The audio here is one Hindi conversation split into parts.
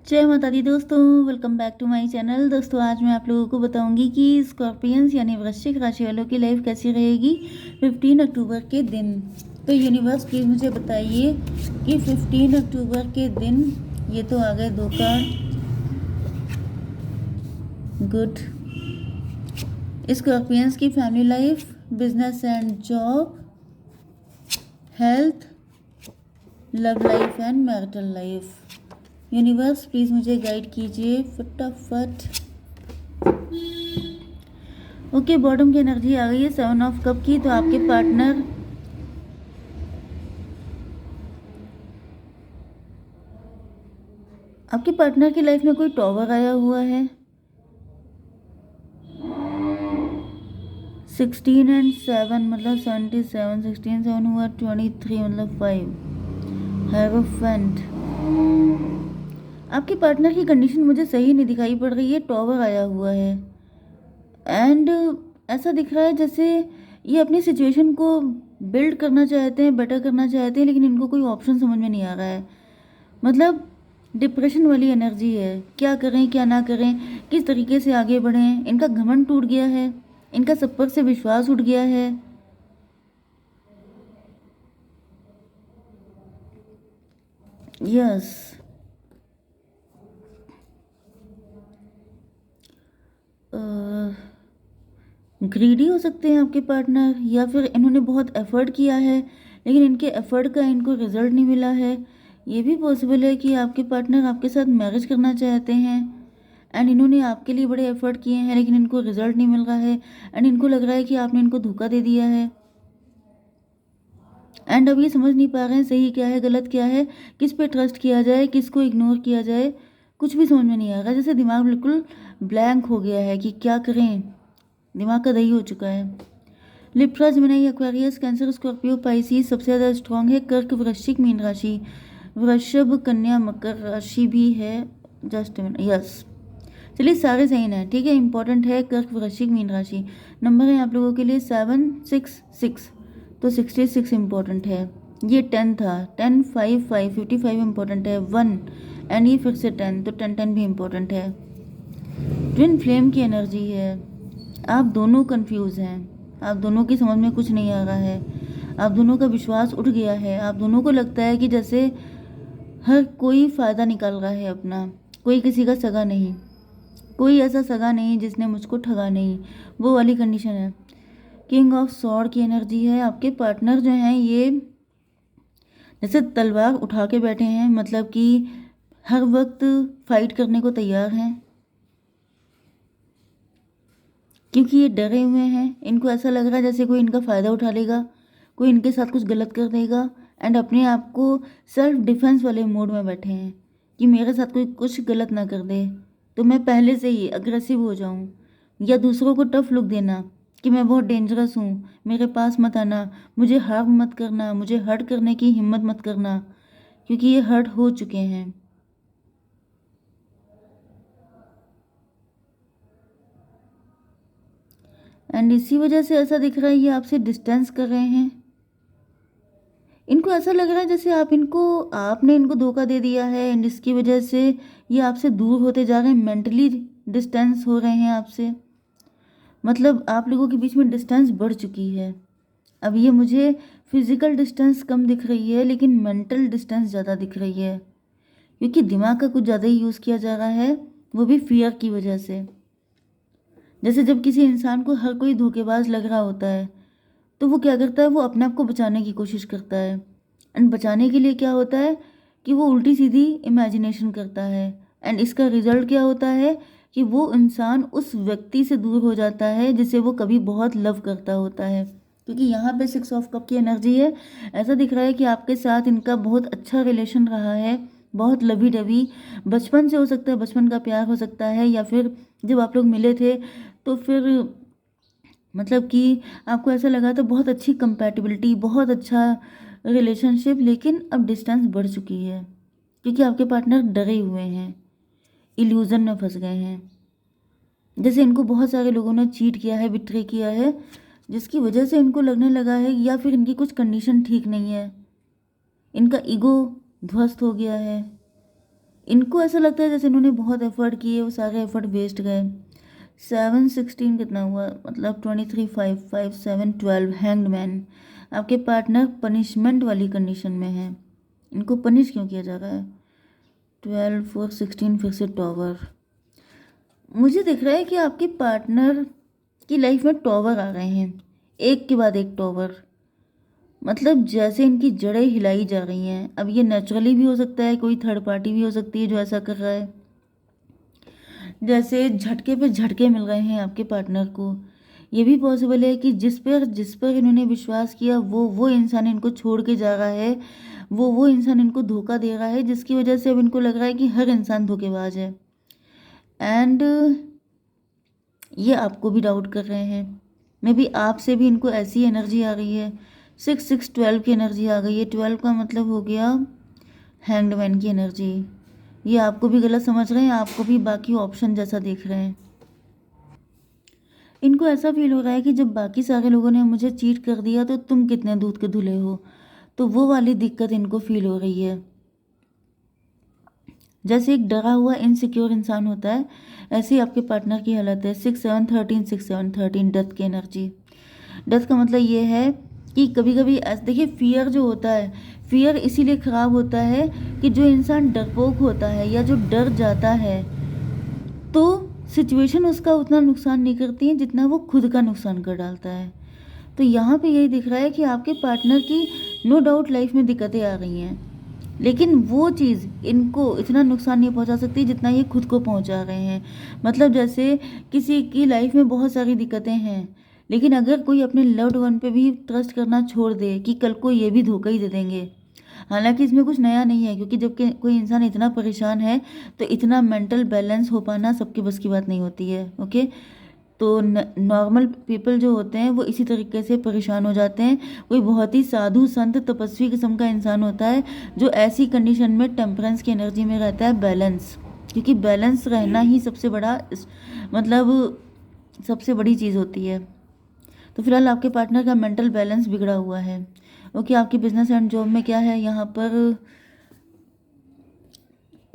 जय माता दी दोस्तों, welcome back to my channel. दोस्तों आज मैं आप लोगों को बताऊंगी कि स्कॉर्पियंस यानी वृश्चिक राशि वालों की लाइफ कैसी रहेगी 15 अक्टूबर के दिन। तो यूनिवर्स प्लीज़ मुझे बताइए कि 15 अक्टूबर के दिन, ये तो आ गए 2 कार्ड, गुड। स्कॉर्पियंस की family life, business and job, health, love life and marital life. Universe please मुझे गाइड कीजिए फटाफट। ओके, बॉटम की एनर्जी आ गई है 7 ऑफ कप की। तो आपके पार्टनर की लाइफ में कोई टॉवर आया हुआ है। 16 एंड 7 मतलब 77, 16 7 हुआ 23 मतलब 5। हेरोफेंट। आपके पार्टनर की कंडीशन मुझे सही नहीं दिखाई पड़ रही है, टॉवर आया हुआ है एंड ऐसा दिख रहा है जैसे ये अपनी सिचुएशन को बिल्ड करना चाहते हैं, बेटर करना चाहते हैं, लेकिन इनको कोई ऑप्शन समझ में नहीं आ रहा है। मतलब डिप्रेशन वाली एनर्जी है, क्या करें क्या ना करें, किस तरीके से आगे बढ़ें। इनका घमंड टूट गया है, इनका सब पर से विश्वास उठ गया है। यस, ग्रीडी हो सकते हैं आपके पार्टनर, या फिर इन्होंने बहुत एफर्ट किया है लेकिन इनके एफर्ट का इनको रिजल्ट नहीं मिला है। ये भी पॉसिबल है कि आपके पार्टनर आपके साथ मैरिज करना चाहते हैं एंड इन्होंने आपके लिए बड़े एफर्ट किए हैं लेकिन इनको रिजल्ट नहीं मिल रहा है एंड इनको लग रहा है कि आपने इनको धोखा दे दिया है एंड अब ये समझ नहीं पा रहे हैं सही क्या है गलत क्या है, किस पे ट्रस्ट किया जाए, किसको इग्नोर किया जाए, कुछ भी समझ में नहीं आ रहा। जैसे दिमाग बिल्कुल ब्लैंक हो गया है कि क्या करें, दिमाग का दही हो चुका है। Libra, Gemini, Aquarius, cancer, Scorpio, Pisces सबसे ज़्यादा स्ट्रांग है। कर्क, वृश्चिक, मीन राशि, वृषभ, कन्या, मकर राशि भी है। जस्ट यस, चलिए सारे सही हैं, ठीक है। इंपॉर्टेंट है कर्क, वृश्चिक, मीन राशि। नंबर है आप लोगों के लिए 7 6 6, तो 66 इम्पोर्टेंट है। ये 10 था, 10 5 5 55 इम्पोर्टेंट है। 1 एंड ये फिर से 10, तो 10 10 भी इम्पोर्टेंट है। ट्विन फ्लेम की एनर्जी है। आप दोनों कंफ्यूज हैं, आप दोनों की समझ में कुछ नहीं आ रहा है, आप दोनों का विश्वास उठ गया है। आप दोनों को लगता है कि जैसे हर कोई फ़ायदा निकाल रहा है अपना, कोई किसी का सगा नहीं, कोई ऐसा सगा नहीं जिसने मुझको ठगा नहीं, वो वाली कंडीशन है। किंग ऑफ सॉर्ड की एनर्जी है। आपके पार्टनर जो हैं ये जैसे तलवार उठा के बैठे हैं, मतलब कि हर वक्त फाइट करने को तैयार हैं, क्योंकि ये डरे हुए हैं। इनको ऐसा लग रहा है जैसे कोई इनका फ़ायदा उठा लेगा, कोई इनके साथ कुछ गलत कर देगा एंड अपने आप को सेल्फ डिफेंस वाले मोड में बैठे हैं कि मेरे साथ कोई कुछ गलत ना कर दे तो मैं पहले से ही अग्रेसिव हो जाऊं, या दूसरों को टफ लुक देना कि मैं बहुत डेंजरस हूँ, मेरे पास मत आना, मुझे हार्म मत करना, मुझे हर्ट करने की हिम्मत मत करना, क्योंकि ये हर्ट हो चुके हैं। एंड इसी वजह से ऐसा दिख रहा है ये आपसे डिस्टेंस कर रहे हैं। इनको ऐसा लग रहा है जैसे आपने इनको धोखा दे दिया है एंड इसकी वजह से ये आपसे दूर होते जा रहे हैं, मेंटली डिस्टेंस हो रहे हैं आपसे। मतलब आप लोगों के बीच में डिस्टेंस बढ़ चुकी है। अब ये मुझे फिजिकल डिस्टेंस कम दिख रही है लेकिन मेंटल डिस्टेंस ज़्यादा दिख रही है, क्योंकि दिमाग का कुछ ज़्यादा ही यूज़ किया जा रहा है, वो भी फियर की वजह से। जैसे जब किसी इंसान को हर कोई धोखेबाज लग रहा होता है तो वो क्या करता है, वो अपने आप को बचाने की कोशिश करता है एंड बचाने के लिए क्या होता है कि वो उल्टी सीधी इमेजिनेशन करता है एंड इसका रिजल्ट क्या होता है कि वो इंसान उस व्यक्ति से दूर हो जाता है जिसे वो कभी बहुत लव करता होता है। क्योंकि यहाँ पे 6 ऑफ कप की एनर्जी है। ऐसा दिख रहा है कि आपके साथ इनका बहुत अच्छा रिलेशन रहा है, बहुत लवी डवी, बचपन से हो सकता है, बचपन का प्यार हो सकता है, या फिर जब आप लोग मिले थे तो फिर मतलब कि आपको ऐसा लगा था बहुत अच्छी कंपैटिबिलिटी, बहुत अच्छा रिलेशनशिप, लेकिन अब डिस्टेंस बढ़ चुकी है क्योंकि आपके पार्टनर डरे हुए हैं, इल्यूज़न में फंस गए हैं। जैसे इनको बहुत सारे लोगों ने चीट किया है, बिट्रे किया है, जिसकी वजह से इनको लगने लगा है, या फिर इनकी कुछ कंडीशन ठीक नहीं है, इनका ईगो ध्वस्त हो गया है, इनको ऐसा लगता है जैसे इन्होंने बहुत एफर्ट किए, वो सारे एफर्ट वेस्ट गए। 7 16 कितना हुआ, मतलब 23 5 5 7 12, हैंग्ड मैन। आपके पार्टनर पनिशमेंट वाली कंडीशन में है, इनको पनिश क्यों किया जा रहा है। 12 4 16 फिर से टॉवर। मुझे दिख रहा है कि आपके पार्टनर की लाइफ में टॉवर आ रहे हैं, एक के बाद एक टॉवर। मतलब जैसे इनकी जड़ें हिलाई जा रही हैं। अब ये नेचुरली भी हो सकता है, कोई थर्ड पार्टी भी हो सकती है जो ऐसा कर रहा है। जैसे झटके पे झटके मिल रहे हैं आपके पार्टनर को। ये भी पॉसिबल है कि जिस पर इन्होंने विश्वास किया वो इंसान इनको छोड़ के जा रहा है, वो इंसान इनको धोखा दे रहा है, जिसकी वजह से अब इनको लग रहा है कि हर इंसान धोखेबाज है। एंड ये आपको भी डाउट कर रहे हैं। मे बी आपसे भी इनको ऐसी एनर्जी आ रही है। 6 6 12 की एनर्जी आ गई है। 12 का मतलब हो गया हैंग्ड मैन की एनर्जी। ये आपको भी गलत समझ रहे हैं, आपको भी बाकी ऑप्शन जैसा देख रहे हैं। इनको ऐसा फील हो रहा है कि जब बाकी सारे लोगों ने मुझे चीट कर दिया तो तुम कितने दूध के धुले हो, तो वो वाली दिक्कत इनको फील हो रही है। जैसे एक डरा हुआ इनसिक्योर इंसान होता है, ऐसे ही आपके पार्टनर की हालत है। 6 7 13 6 7 13, डेथ की एनर्जी। डेथ का मतलब ये है कि कभी कभी देखिए, फियर जो होता है, फियर इसीलिए ख़राब होता है कि जो इंसान डरपोक होता है या जो डर जाता है, तो सिचुएशन उसका उतना नुकसान नहीं करती है जितना वो खुद का नुकसान कर डालता है। तो यहाँ पे यही दिख रहा है कि आपके पार्टनर की नो डाउट लाइफ में दिक्कतें आ रही हैं, लेकिन वो चीज़ इनको इतना नुकसान नहीं पहुंचा सकती जितना ये खुद को पहुंचा रहे हैं। मतलब जैसे किसी की लाइफ में बहुत सारी दिक्कतें हैं, लेकिन अगर कोई अपने लव्ड वन पे भी ट्रस्ट करना छोड़ दे कि कल को ये भी धोखा ही दे देंगे। हालांकि इसमें कुछ नया नहीं है, क्योंकि जब कोई इंसान इतना परेशान है तो इतना मेंटल बैलेंस हो पाना सबके बस की बात नहीं होती है। ओके, तो नॉर्मल पीपल जो होते हैं वो इसी तरीके से परेशान हो जाते हैं। कोई बहुत ही साधु संत तपस्वी किस्म का इंसान होता है जो ऐसी कंडीशन में टेम्परेंस की एनर्जी में रहता है, बैलेंस। क्योंकि बैलेंस रहना ही सबसे बड़ा मतलब सबसे बड़ी चीज़ होती है। तो फिलहाल आपके पार्टनर का मेंटल बैलेंस बिगड़ा हुआ है। ओके, आपकी बिजनेस एंड जॉब में क्या है यहाँ पर,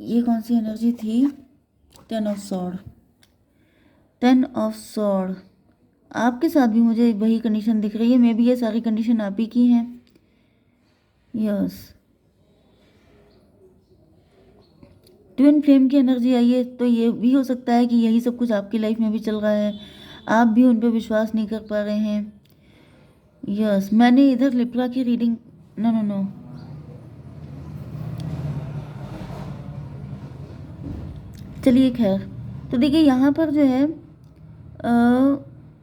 ये कौन सी एनर्जी थी, 10 ऑफ सॉर्ड। 10 ऑफ सॉर्ड, आपके साथ भी मुझे वही कंडीशन दिख रही है। मे बी ये सारी कंडीशन आप ही की हैं। यस, ट्विन फ्लेम की एनर्जी आई है, तो ये भी हो सकता है कि यही सब कुछ आपकी लाइफ में भी चल रहा है, आप भी उन पर विश्वास नहीं कर पा रहे हैं। यस, मैंने इधर लिब्रा की रीडिंग, नो नो नो, चलिए खैर। तो देखिए यहाँ पर जो है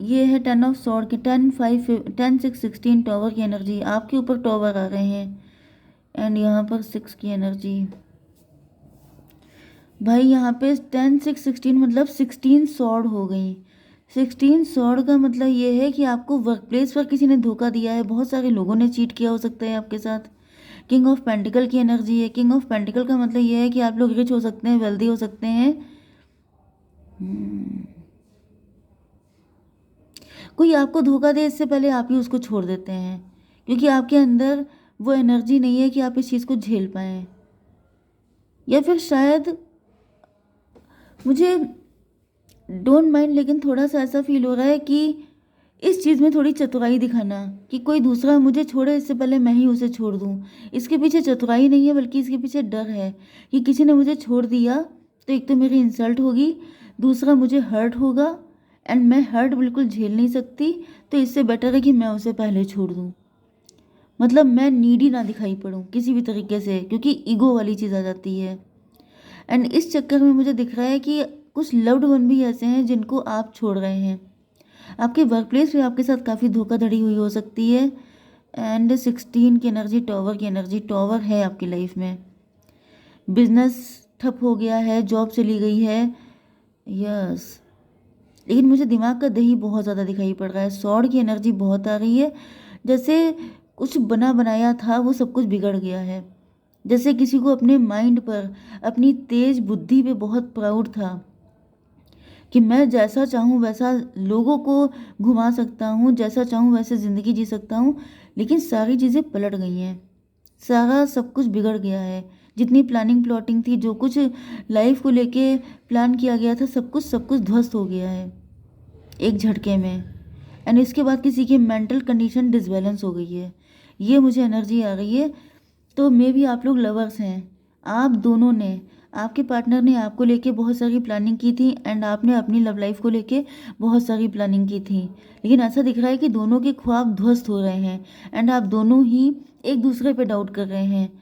ये है 10 ऑफ सॉर्ड की, 10 5 10 6 16 टॉवर की एनर्जी, आपके ऊपर टॉवर आ रहे हैं। एंड यहाँ पर 6 की एनर्जी। भाई यहाँ पे 10 6 16 मतलब 16 सॉर्ड हो गई। 16 सॉर्ड का मतलब ये है कि आपको वर्क प्लेस पर किसी ने धोखा दिया है, बहुत सारे लोगों ने चीट किया हो सकता है आपके साथ। किंग ऑफ पेंटिकल की एनर्जी है। किंग ऑफ पेंटिकल का मतलब ये है कि आप लोग रिच हो सकते हैं, वेल्दी हो सकते हैं। कोई आपको धोखा दे इससे पहले आप ही उसको छोड़ देते हैं, क्योंकि आपके अंदर वो एनर्जी नहीं है कि आप इस चीज़ को झेल पाएँ। या फिर शायद मुझे डोंट माइंड, लेकिन थोड़ा सा ऐसा फील हो रहा है कि इस चीज़ में थोड़ी चतुराई दिखाना, कि कोई दूसरा मुझे छोड़े इससे पहले मैं ही उसे छोड़ दूँ। इसके पीछे चतुराई नहीं है, बल्कि इसके पीछे डर है कि किसी ने मुझे छोड़ दिया तो एक तो मेरी इंसल्ट होगी, दूसरा मुझे हर्ट होगा, एंड मैं हर्ट बिल्कुल झेल नहीं सकती, तो इससे बेटर है कि मैं उसे पहले छोड़ दूँ। मतलब मैं नीडी ना दिखाई पड़ूँ किसी भी तरीके से, क्योंकि ईगो वाली चीज़ आ जाती है। एंड इस चक्कर में मुझे दिख रहा है कि कुछ लव्ड वन भी ऐसे हैं जिनको आप छोड़ रहे हैं। आपके वर्क प्लेस पे आपके साथ काफ़ी धोखाधड़ी हुई हो सकती है। एंड 16 की एनर्जी, टॉवर की एनर्जी, टॉवर है आपकी लाइफ में। बिजनेस ठप हो गया है, जॉब चली गई है। यस, लेकिन मुझे दिमाग का दही बहुत ज़्यादा दिखाई पड़ रहा है। सॉर्ड की एनर्जी बहुत आ रही है, जैसे कुछ बना बनाया था वो सब कुछ बिगड़ गया है। जैसे किसी को अपने माइंड पर, अपनी तेज बुद्धि पे बहुत प्राउड था कि मैं जैसा चाहूँ वैसा लोगों को घुमा सकता हूँ, जैसा चाहूँ वैसे ज़िंदगी जी सकता हूँ। लेकिन सारी चीज़ें पलट गई हैं, सारा सब कुछ बिगड़ गया है। जितनी प्लानिंग प्लॉटिंग थी, जो कुछ लाइफ को लेके प्लान किया गया था, सब कुछ ध्वस्त हो गया है एक झटके में। एंड इसके बाद किसी की मेंटल कंडीशन डिसबैलेंस हो गई है, ये मुझे एनर्जी आ गई है। तो मे भी आप लोग लवर्स हैं, आप दोनों ने, आपके पार्टनर ने आपको लेके बहुत सारी प्लानिंग की थी एंड आपने अपनी लव लाइफ को लेके बहुत सारी प्लानिंग की थी, लेकिन ऐसा दिख रहा है कि दोनों के ख्वाब ध्वस्त हो रहे हैं एंड आप दोनों ही एक दूसरे पे डाउट कर रहे हैं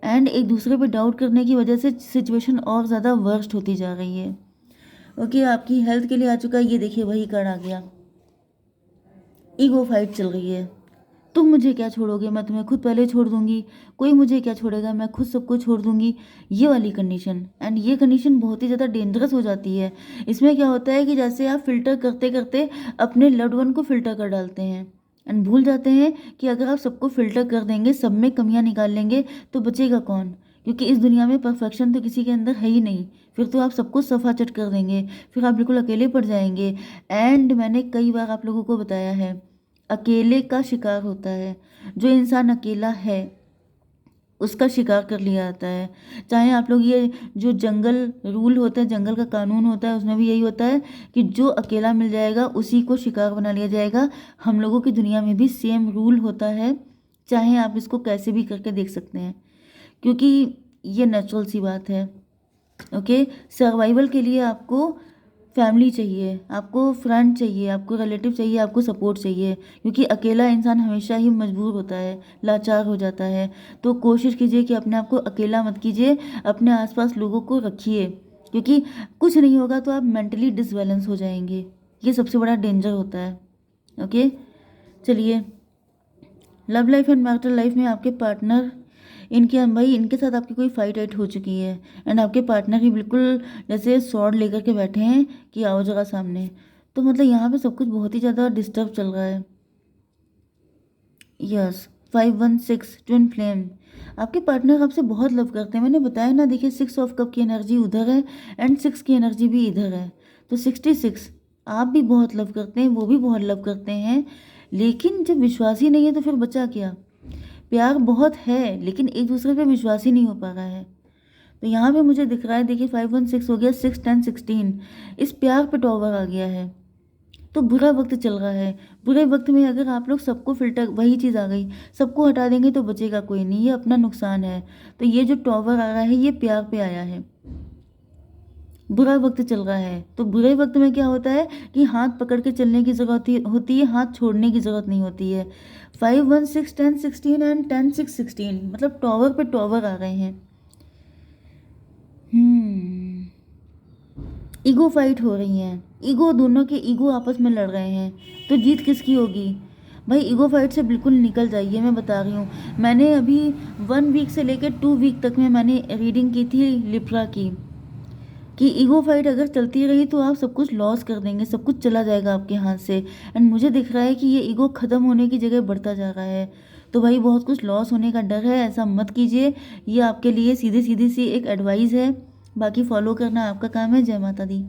एंड एक दूसरे पे डाउट करने की वजह से सिचुएशन और ज़्यादा वर्स्ट होती जा रही है। ओके, आपकी हेल्थ के लिए आ चुका है, ये देखिए वही कार्ड आ गया। ईगो फाइट चल रही है, तुम मुझे क्या छोड़ोगे, मैं तुम्हें खुद पहले छोड़ दूंगी, कोई मुझे क्या छोड़ेगा, मैं खुद सबको छोड़ दूंगी, ये वाली कंडीशन। एंड ये कंडीशन बहुत ही ज़्यादा डेंजरस हो जाती है। इसमें क्या होता है कि जैसे आप फिल्टर करते करते अपने लव्ड वन को फिल्टर कर डालते हैं एंड भूल जाते हैं कि अगर आप सबको फिल्टर कर देंगे, सब में कमियां निकाल लेंगे, तो बचेगा कौन, क्योंकि इस दुनिया में परफेक्शन तो किसी के अंदर है ही नहीं। फिर तो आप सबको सफाचट कर देंगे, फिर आप बिल्कुल अकेले पड़ जाएंगे। एंड मैंने कई बार आप लोगों को बताया है, अकेले का शिकार होता है, जो इंसान अकेला है उसका शिकार कर लिया जाता है। चाहे आप लोग ये जो जंगल रूल होता है, जंगल का कानून होता है, उसमें भी यही होता है कि जो अकेला मिल जाएगा उसी को शिकार बना लिया जाएगा। हम लोगों की दुनिया में भी सेम रूल होता है, चाहे आप इसको कैसे भी करके देख सकते हैं, क्योंकि ये नेचुरल सी बात है। ओके, सर्वाइवल के लिए आपको फैमिली चाहिए, आपको फ्रेंड चाहिए, आपको रिलेटिव चाहिए, आपको सपोर्ट चाहिए, क्योंकि अकेला इंसान हमेशा ही मजबूर होता है, लाचार हो जाता है। तो कोशिश कीजिए कि अपने आप को अकेला मत कीजिए, अपने आसपास लोगों को रखिए, क्योंकि कुछ नहीं होगा तो आप मेंटली डिसबैलेंस हो जाएंगे, ये सबसे बड़ा डेंजर होता है। ओके, चलिए, love life and marital life में आपके पार्टनर, इनके भाई इनके साथ आपकी कोई फाइट वाइट हो चुकी है एंड आपके पार्टनर ही बिल्कुल जैसे स्वॉर्ड लेकर के बैठे हैं कि आओ जरा सामने। तो मतलब यहाँ पे सब कुछ बहुत ही ज़्यादा डिस्टर्ब चल रहा है। यस, 516 ट्विन फ्लेम, आपके पार्टनर आपसे बहुत लव करते हैं, मैंने बताया ना। देखिए 6 ऑफ कप की एनर्जी उधर है एंड 6 की एनर्जी भी इधर है, तो 66 आप भी बहुत लव करते हैं, वो भी बहुत लव करते हैं, लेकिन जब विश्वास ही नहीं है तो फिर बचा क्या। प्यार बहुत है लेकिन एक दूसरे पे विश्वास ही नहीं हो पा रहा है। तो यहाँ पे मुझे दिख रहा है, देखिए 516 हो गया, 6 10 16, इस प्यार पे टॉवर आ गया है। तो बुरा वक्त चल रहा है, बुरे वक्त में अगर आप लोग सबको फिल्टर, वही चीज़ आ गई, सबको हटा देंगे तो बचेगा कोई नहीं, ये अपना नुकसान है। तो ये जो टॉवर आ रहा है ये प्यार पे आया है, बुरा वक्त चल रहा है। तो बुरे वक्त में क्या होता है कि हाथ पकड़ के चलने की ज़रूरत होती है, हाथ छोड़ने की ज़रूरत नहीं होती है। 516 10 16 एंड 10 6 16, मतलब टॉवर पे टॉवर आ रहे हैं। ईगो फाइट हो रही हैं, ईगो, दोनों के ईगो आपस में लड़ रहे हैं, तो जीत किसकी होगी। भाई ईगो फाइट से बिल्कुल निकल जाइए, मैं बता रही हूँ। मैंने अभी 1 वीक से लेकर 2 वीक तक में मैंने रीडिंग की थी लिब्रा की, कि ईगो फाइट अगर चलती रही तो आप सब कुछ लॉस कर देंगे, सब कुछ चला जाएगा आपके हाथ से। एंड मुझे दिख रहा है कि ये ईगो ख़त्म होने की जगह बढ़ता जा रहा है, तो भाई बहुत कुछ लॉस होने का डर है, ऐसा मत कीजिए। ये आपके लिए सीधी सीधी सी एक एडवाइस है, बाकी फॉलो करना आपका काम है। जय माता दी।